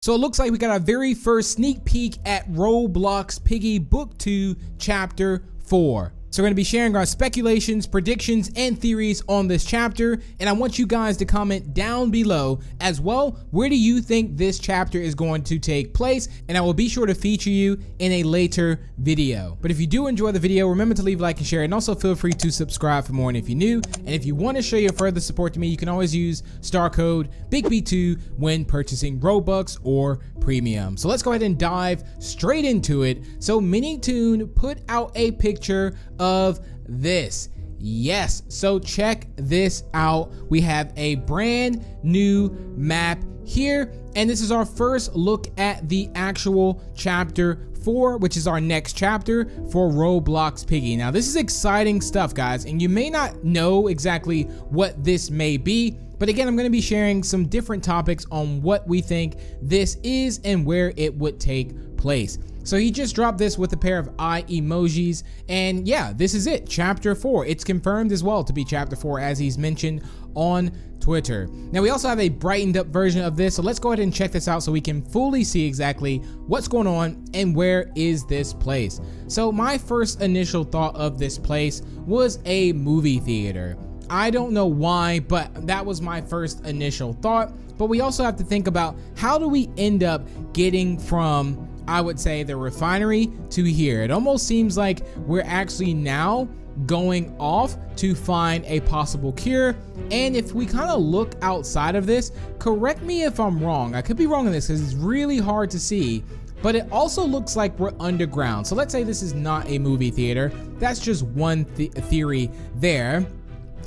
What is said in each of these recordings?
So it looks like we got our very first sneak peek at Roblox Piggy Book 2 Chapter 4. So we're going to be sharing our speculations, predictions, and theories on this chapter, and I want you guys to comment down below as well, where do you think this chapter is going to take place, and I will be sure to feature you in a later video. But if you do enjoy the video, remember to leave a like and share, and also feel free to subscribe for more. And if you're new, and if you want to show your further support to me, you can always use star code BIGB2 when purchasing Robux or Premium. So let's go ahead and dive straight into it. So Minitoon put out a picture of this. Yes, so check this out. We have a brand new map here, and this is our first look at the actual chapter 4, which is our next chapter for Roblox Piggy. Now this is exciting stuff, guys, and you may not know exactly what this may be, but again, I'm going to be sharing some different topics on what we think this is and where it would take place. So he just dropped this with a pair of eye emojis, and yeah, this is it, chapter 4. It's confirmed as well to be chapter 4, as he's mentioned on Twitter. Now we also have a brightened up version of this, so let's go ahead and check this out so we can fully see exactly what's going on and where is this place. So my first initial thought of this place was a movie theater. I don't know why, but that was my first initial thought. But we also have to think about, how do we end up getting from, I would say, the refinery to here? It almost seems like we're actually now going off to find a possible cure. And if we kind of look outside of this, correct me if I'm wrong, I could be wrong in this because it's really hard to see, but it also looks like we're underground. So let's say this is not a movie theater. That's just one theory there.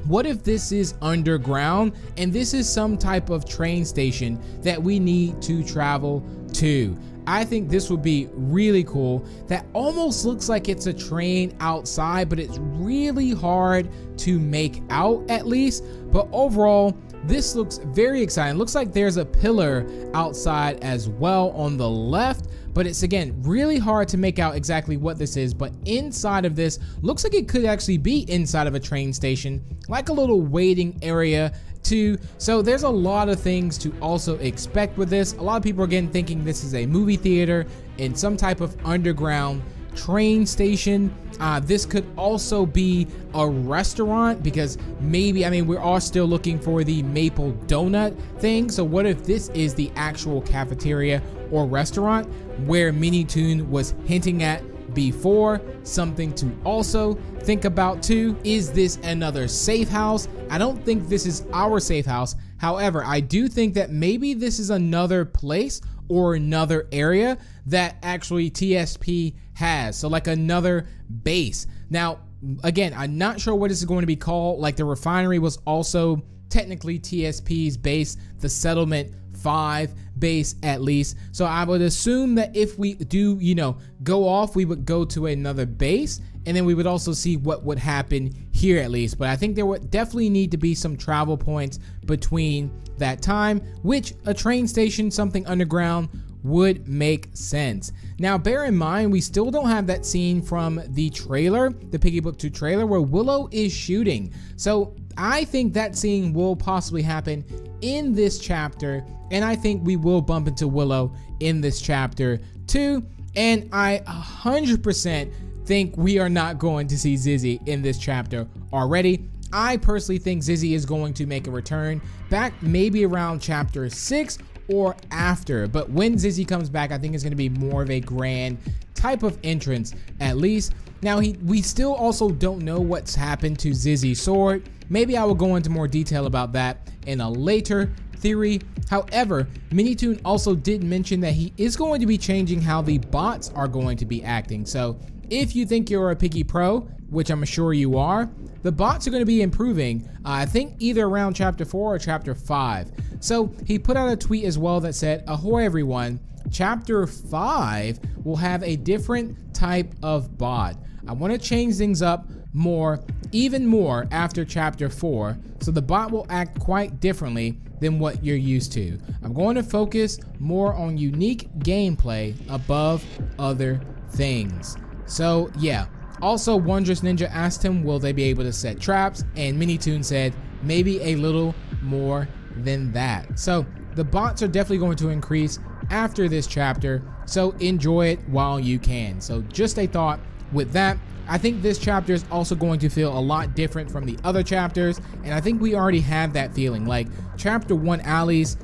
What if this is underground and this is some type of train station that we need to travel to? I think this would be really cool. That almost looks like it's a train outside, but it's really hard to make out, at least. But overall, this looks very exciting. Looks like there's a pillar outside as well on the left, but it's, again, really hard to make out exactly what this is. But inside of this, looks like it could actually be inside of a train station, like a little waiting area too. So there's a lot of things to also expect with this. A lot of people are again thinking this is a movie theater in some type of underground train station. This could also be a restaurant, because maybe, I mean, we're all still looking for the maple donut thing. So what if this is the actual cafeteria or restaurant where Minitoon was hinting at before? Something to also think about too. Is this another safe house? I don't think this is our safe house. However, I do think that maybe this is another place or another area that actually TSP has. So like another base. Now, again, I'm not sure what this is going to be called. Like the refinery was also technically TSP's base, the settlement 5 base at least. So I would assume that if we do, you know, go off, we would go to another base, and then we would also see what would happen here at least. But I think there would definitely need to be some travel points between that time, which a train station, something underground, would make sense. Now bear in mind, we still don't have that scene from the trailer, the Piggy Book 2 trailer, where Willow is shooting. So I think that scene will possibly happen in this chapter, and I think we will bump into Willow in this chapter too. And I 100% think we are not going to see Zizzy in this chapter already. I personally think Zizzy is going to make a return back maybe around chapter 6 or after, but when Zizzy comes back, I think it's going to be more of a grand type of entrance at least. Now we still also don't know what's happened to Zizzy's sword. Maybe I will go into more detail about that in a later theory. However, Minitoon also did mention that he is going to be changing how the bots are going to be acting. So if you think you're a Piggy Pro, which I'm sure you are, the bots are going to be improving, I think either around chapter 4 or chapter 5. So he put out a tweet as well that said, "Ahoy everyone, chapter 5 will have a different type of bot. I want to change things up more, even more after chapter 4, so the bot will act quite differently than what you're used to. I'm going to focus more on unique gameplay above other things." So yeah. Also, Wondrous Ninja asked him, will they be able to set traps? And Minitoon said, maybe a little more than that. So the bots are definitely going to increase after this chapter, so enjoy it while you can. So just a thought with that. I think this chapter is also going to feel a lot different from the other chapters, and I think we already have that feeling. Like chapter 1 alleys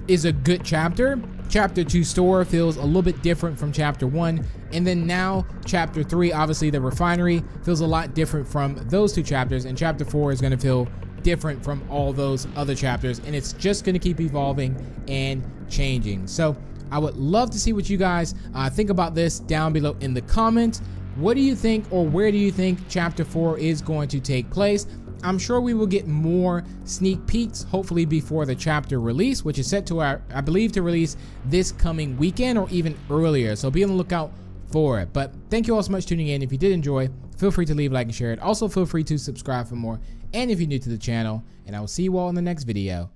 is a good chapter. Chapter 2 store feels a little bit different from chapter 1, and then now chapter 3, obviously the refinery, feels a lot different from those two chapters, and chapter 4 is going to feel different from all those other chapters, and it's just going to keep evolving and changing. So I would love to see what you guys think about this down below in the comments. What do you think, or where do you think chapter 4 is going to take place? I'm sure we will get more sneak peeks, hopefully before the chapter release, which is set to, I believe, to release this coming weekend or even earlier. So be on the lookout for it. But thank you all so much for tuning in. If you did enjoy, feel free to leave a like and share it. Also, feel free to subscribe for more. And if you're new to the channel, and I will see you all in the next video.